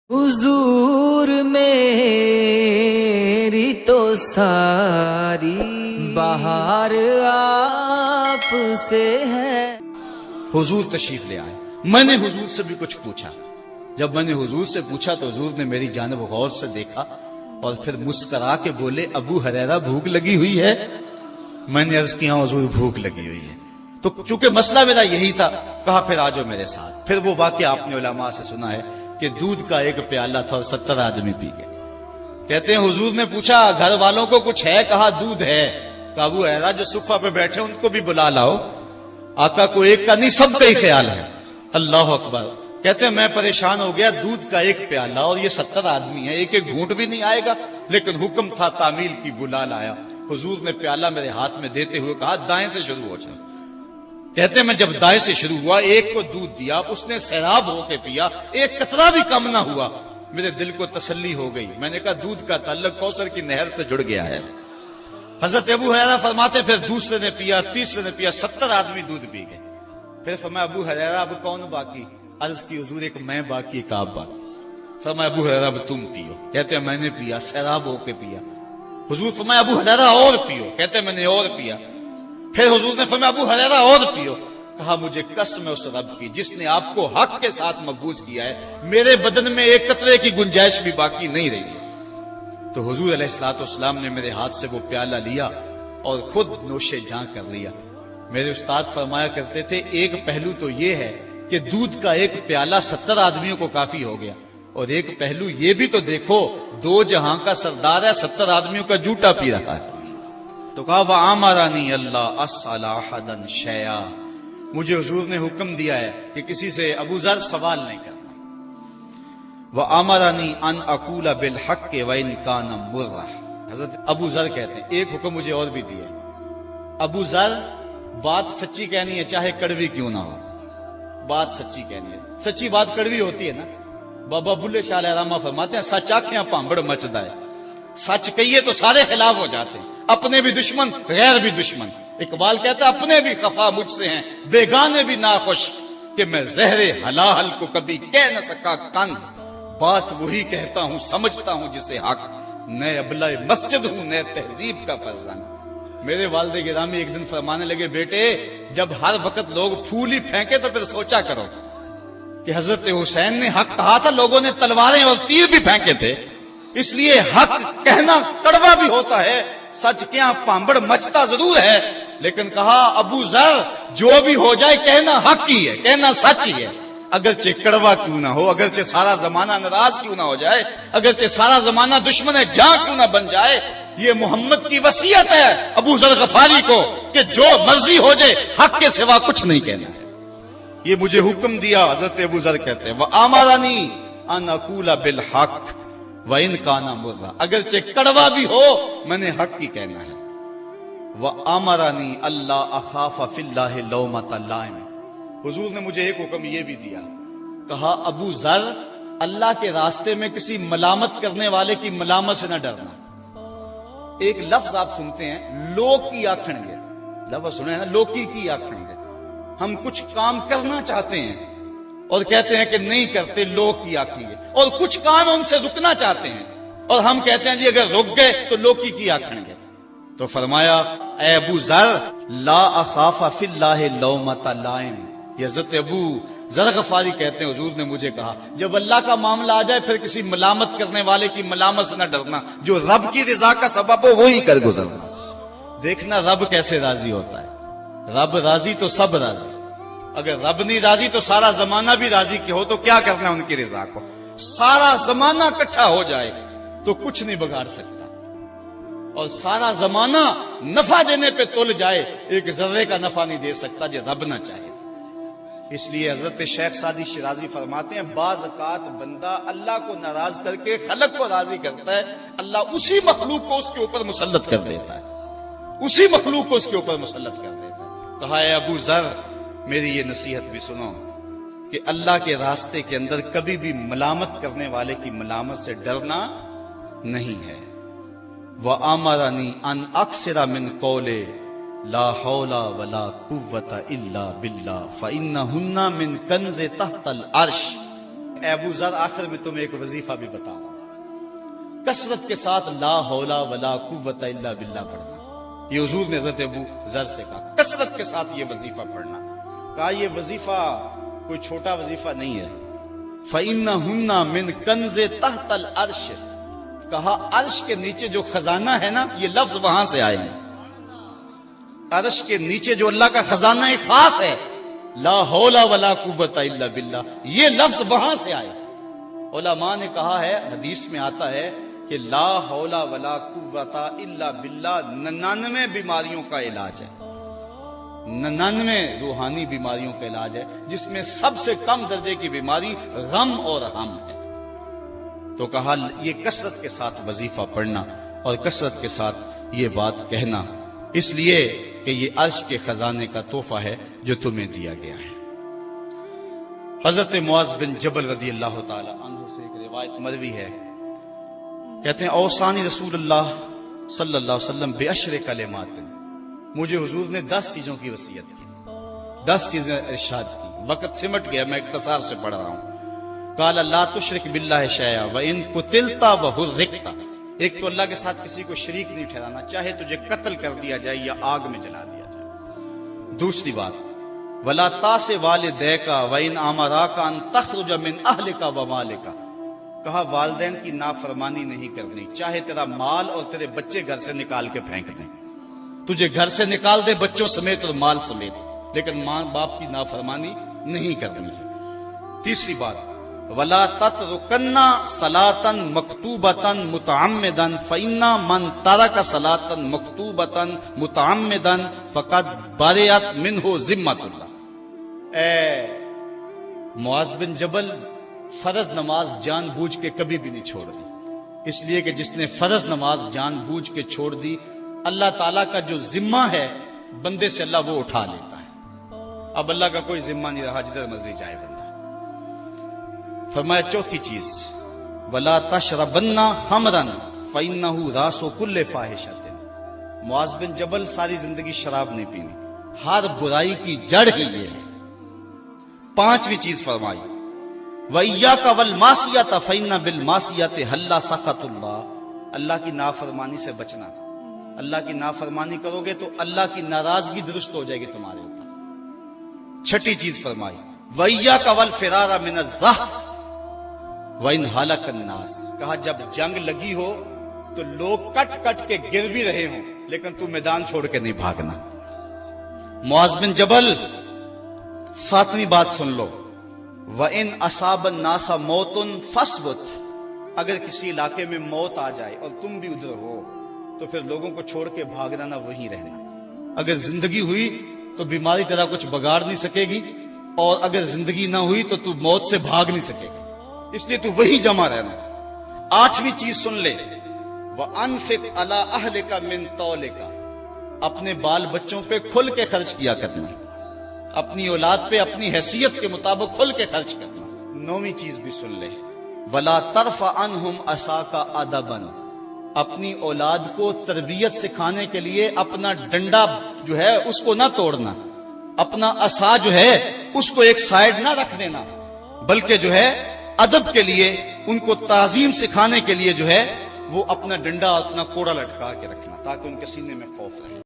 حضور میری تو ساری بہار آپ سے ہے۔ حضور تشریف لے آئے۔ میں نے حضور سے بھی کچھ پوچھا۔ جب میں نے حضور سے پوچھا تو حضور نے میری جانب غور سے دیکھا اور پھر مسکرا کے بولے، ابو ہریرہ بھوک لگی ہوئی ہے؟ میں نے عرض کیا حضور بھوک لگی ہوئی ہے۔ تو چونکہ مسئلہ میرا یہی تھا، کہا پھر آ جاؤ میرے ساتھ۔ پھر وہ واقعہ آپ نے علماء سے سنا ہے کہ دودھ کا ایک پیالہ تھا اور 70 آدمی پی گئے۔ کہتے ہیں حضور نے پوچھا گھر والوں کو کچھ ہے؟ کہا دودھ ہے۔ کہا ابو ہریرہ جو صفہ پہ بیٹھے ان کو بھی بلا لاؤ۔ آقا کو ایک کا نہیں سب کا ہی خیال ہے۔ اللہ اکبر۔ کہتے ہیں میں پریشان ہو گیا، دودھ کا ایک پیالہ اور یہ 70 آدمی ہیں، ایک ایک گھونٹ بھی نہیں آئے گا، لیکن حکم تھا تعمیل کی، بلا لایا۔ حضور نے پیالہ میرے ہاتھ میں دیتے ہوئے کہا دائیں سے شروع ہو جاؤ۔ کہتے ہیں میں جب دائیں سے شروع ہوا، ایک کو دودھ دیا، اس نے سیراب ہو کے پیا، ایک قطرہ بھی کم نہ ہوا۔ میرے دل کو تسلی ہو گئی۔ میں نے کہا دودھ کا تعلق کوثر کی نہر سے جڑ گیا ہے۔ حضرت ابو ہریرہ فرماتے پھر دوسرے نے پیا، تیسرے نے پیا، 70 آدمی دودھ پی گئے۔ پھر فرمایا ابو ہریرہ اب کون باقی؟ عرض کی حضور ایک میں باقی، ایک آپ باقی۔ فرمایا ابو ہریرہ اب تم پیو۔ کہتے ہیں میں نے پیا، سیراب ہو کے پیا۔ حضور فرمایا ابو ہریرہ اور پیو۔ کہتے ہیں میں نے اور پیا۔ پھر حضور نے فرمایا ابو ہریرہ اور پیو۔ کہا مجھے قسم ہے اس رب کی جس نے آپ کو حق کے ساتھ مبعوث کیا ہے، میرے بدن میں ایک قطرے کی گنجائش بھی باقی نہیں رہی ہے۔ تو حضور علیہ الصلوۃ والسلام نے میرے ہاتھ سے وہ پیالہ لیا اور خود نوش جاں کر لیا۔ میرے استاد فرمایا کرتے تھے ایک پہلو تو یہ ہے کہ دودھ کا ایک پیالہ 70 آدمیوں کو کافی ہو گیا، اور ایک پہلو یہ بھی تو دیکھو دو جہاں کا سردار ہے، 70 آدمیوں کا جوٹا پی رہا ہے۔ تو کہا وَآمَرَنِي اللَّهُ أَسْأَلَ أَحَدًا شَيْئًا، مجھے حضور نے حکم دیا ہے کہ کسی سے ابو ذر سوال نہیں کرنا۔ وَآمَرَنِي أَنْ أَقُولَ بِالْحَقِّ وَإِنْ كَانَ مُرًّا، حضرت ابو ذر کہتے ہیں ایک حکم مجھے اور بھی دیا ہے، ابو ذر بات سچی کہنی ہے چاہے کڑوی کیوں نہ ہو، بات سچی کہنی ہے۔ سچی بات کڑوی ہوتی ہے نا، بابا بلے شاہ علیہ رحمہ فرماتے ہیں سچ آنکھیں پانبڑ مچدا ہے، سچ کہیے تو سارے خلاف ہو جاتے ہیں، اپنے بھی دشمن غیر بھی دشمن۔ اقبال کہتا ہے اپنے بھی خفا مجھ سے ہیں، بیگانے بھی ناخوش، کہ میں زہر حلال کو کبھی کہہ نہ سکا کند، بات وہی کہتا ہوں سمجھتا ہوں جسے حق، نئے ابلہ مسجد ہوں نئے تہذیب کا فرزند۔ میرے والد گرامی ایک دن فرمانے لگے بیٹے جب ہر وقت لوگ پھول ہی پھینکے تو پھر سوچا کرو کہ حضرت حسین نے حق کہا تھا، لوگوں نے تلواریں اور تیر بھی پھینکے تھے، اس لیے حق کہنا کڑوا بھی ہوتا ہے، سچ کیا پانبڑ مچتا ضرور ہے، لیکن کہا ابو ذر جو بھی ہو جائے کہنا حق ہی ہے، کہنا سچ ہی ہے، اگرچہ کڑوا کیوں نہ ہو، اگرچہ سارا زمانہ ناراض کیوں نہ ہو جائے، اگرچہ سارا زمانہ دشمن جاں کیوں نہ بن جائے۔ یہ محمد کی وصیت ہے ابو ذر غفاری کو کہ جو مرضی ہو جائے حق کے سوا کچھ نہیں کہنا ہے۔ یہ مجھے حکم دیا، حضرت ابو ذر کہتے ہیں وَآمَرَنِي أَنْ أَقُولَ بِالْحَقِّ وَإِنْ كَانَ مُرًّا، اگرچہ کڑوا بھی ہو میں نے حق ہی کہنا ہے۔ وَآمَرَنِي أَلَّا أَخَافَ فِي اللَّهِ لَوْمَةَ لَائِمٍ، حضور نے مجھے ایک حکم یہ بھی دیا، کہا ابو ذر اللہ کے راستے میں کسی ملامت کرنے والے کی ملامت سے نہ ڈرنا۔ ایک لفظ آپ سنتے ہیں لوگ کی آکھن گے، لفظ سنے ہیں نا، لوکی کی آکھن گے، ہم کچھ کام کرنا چاہتے ہیں اور کہتے ہیں کہ نہیں کرتے، لوگ کی آکھیں گے، اور کچھ کام ان سے رکنا چاہتے ہیں اور ہم کہتے ہیں جی اگر رک گئے تو لوکی کی آکھیں گے۔ تو فرمایا اے ابو ذر لا اخاف فی اللہ لومۃ لائم، یہ حضرت ابو ذر غفاری کہتے ہیں حضور نے مجھے کہا جب اللہ کا معاملہ آ جائے پھر کسی ملامت کرنے والے کی ملامت سے نہ ڈرنا، جو رب کی رضا کا سبب ہو وہی کر گزرنا۔ دیکھنا رب کیسے راضی ہوتا ہے، رب راضی تو سب راضی، اگر رب نہیں راضی تو سارا زمانہ بھی راضی ہو تو کیا کرنا ان کی رضا کو، سارا زمانہ اکٹھا ہو جائے تو کچھ نہیں بگاڑ سکتا، اور سارا زمانہ نفع دینے پہ تل جائے ایک ذرے کا نفع نہیں دے سکتا جو رب نہ چاہے۔ اس لیے حضرت شیخ سعدی شیرازی فرماتے ہیں بعض اوقات بندہ اللہ کو ناراض کر کے خلق کو راضی کرتا ہے، اللہ اسی مخلوق کو اس کے اوپر مسلط کر دیتا ہے، اسی مخلوق کو اس کے اوپر مسلط کر دیتا ہے۔ کہا ہے ابو ذر میری یہ نصیحت بھی سنو کہ اللہ کے راستے کے اندر کبھی بھی ملامت کرنے والے کی ملامت سے ڈرنا نہیں ہے۔ وَآمَرَنِي أَنْ أَكْثِرَ مِنْ قَوْلِ لَا حَوْلَ وَلَا قُوَّةَ إِلَّا بِاللَّهِ فَإِنَّهُنَّ مِنْ كَنْزِ تَحْتَ الْعَرْشِ، اے ابو ذر آخر میں تمہیں ایک وظیفہ بھی بتاؤں، کثرت کے ساتھ لا حول ولا قوت الا باللہ پڑھنا۔ یہ حضور نے حضرت ابو ذر سے کہا کثرت کے ساتھ یہ وظیفہ پڑھنا۔ کہا یہ وظیفہ کوئی چھوٹا وظیفہ نہیں ہے، فَإِنَّهُنَّ مِنْ كَنْزِ تَحْتَ الْعَرْشِ، کہا عرش کے نیچے جو خزانہ ہے نا، یہ لفظ وہاں سے آئے ہیں۔ عرش کے نیچے جو اللہ کا خزانہ خاص ہے، لا حول ولا قوت الا باللہ، یہ لفظ وہاں سے آئے۔ علماء نے کہا ہے، حدیث میں آتا ہے کہ لا حول ولا قوت الا باللہ 99 بیماریوں کا علاج ہے، 99 روحانی بیماریوں کا علاج ہے، جس میں سب سے کم درجے کی بیماری غم اور ہم ہے۔ تو کہا یہ کثرت کے ساتھ وظیفہ پڑھنا اور کثرت کے ساتھ یہ بات کہنا، اس لیے کہ یہ عرش کے خزانے کا تحفہ ہے جو تمہیں دیا گیا ہے۔ حضرت معاذ بن جبل رضی اللہ تعالی عنہ سے ایک روایت مروی ہے، کہتے ہیں اوصانی رسول اللہ صلی اللہ علیہ وسلم بعشر کلمات، مجھے حضور نے 10 چیزوں کی وصیت کی، 10 چیزیں ارشاد کی۔ وقت سمٹ گیا، میں اختصار سے پڑھ رہا ہوں۔ قال لا تشرک باللہ شیئا وان قتلت وحرقت، ایک تو اللہ کے ساتھ کسی کو شریک نہیں ٹھہرانا، چاہے تجھے قتل کر دیا جائے یا آگ میں جلا دیا جائے۔ دوسری بات ولا تاس والدیک وان امراک ان تخرج من اہلک ومالک، کہا والدین کی نافرمانی نہیں کرنی، چاہے تیرا مال اور تیرے بچے گھر سے نکال کے پھینک دیں، تجھے گھر سے نکال دے بچوں سمیت اور مال سمیت، لیکن ماں باپ کی نافرمانی نہیں کرنی ہے۔ تیسری بات ولا تترکن صلاۃ مکتوبۃ متعمدا فإن من ترک صلاۃ مکتوبۃ متعمدا فقد برئت منہ ذمۃ اللہ۔ اے معاذ بن جبل، فرض نماز جان بوجھ کے کبھی بھی نہیں چھوڑ دی، اس لیے کہ جس نے فرض نماز جان بوجھ کے چھوڑ دی، اللہ تعالیٰ کا جو ذمہ ہے بندے سے اللہ وہ اٹھا لیتا ہے، اب اللہ کا کوئی ذمہ نہیں رہا، جدھر مرضی جائے بندہ۔ فرمایا چوتھی چیز ولا تشربن خمرا فإنه راس كل فاحشۃ، معاذ بن جبل ساری زندگی شراب نہیں پینی، ہر برائی کی جڑ ہی یہ ہے۔ پانچویں چیز فرمائی وَإِيَّاكَ وَالْمَعْصِيَةَ فَإِنَّ بِالْمَعْصِيَةِ حَلَّ سَخَطُ اللَّهِ، اللہ کی نافرمانی سے بچنا، اللہ کی نافرمانی کرو گے تو اللہ کی ناراضگی درست ہو جائے گی تمہارے اوپر۔ چھٹی چیز فرمائی وَإِيَّاكَ وَالْفِرَارَ مِنَ الزَّحْفِ وَإِنْ هَلَكَ النَّاسِ، کہا جب جنگ لگی ہو تو لوگ کٹ کٹ کے گر بھی رہے ہوں لیکن تو میدان چھوڑ کے نہیں بھاگنا۔ معاذ بن جبل، ساتویں بات سن لو وَإِنْ أَصَابَ النَّاسَ مَوْتٌ فَاصْبُتْ، اگر کسی علاقے میں موت آ جائے اور تم بھی ادھر ہو تو پھر لوگوں کو چھوڑ کے بھاگنا نہ، وہیں رہنا۔ اگر زندگی ہوئی تو بیماری تیرا کچھ بگاڑ نہیں سکے گی، اور اگر زندگی نہ ہوئی تو موت سے بھاگ نہیں سکے گا، اس لیے تو وہی جمع رہنا۔ آٹھویں چیز سن لے وَأَنفِقْ عَلَىٰ أَهْلِكَ مِن طَوْلِكَ، اپنے بال بچوں پہ کھل کے خرچ کیا کرنا، اپنی اولاد پہ اپنی حیثیت کے مطابق کھل کے خرچ کرنا۔ نویں چیز بھی سن لے وَلَا تَرْفَعْ عَنْهُمْ عَصَاكَ أَدَبًا، اپنی اولاد کو تربیت سکھانے کے لیے اپنا ڈنڈا جو ہے اس کو نہ توڑنا، اپنا عصا جو ہے اس کو ایک سائیڈ نہ رکھ دینا، بلکہ جو ہے ادب کے لیے ان کو تعظیم سکھانے کے لیے جو ہے وہ اپنا ڈنڈا اپنا کوڑا لٹکا کے رکھنا، تاکہ ان کے سینے میں خوف رہے۔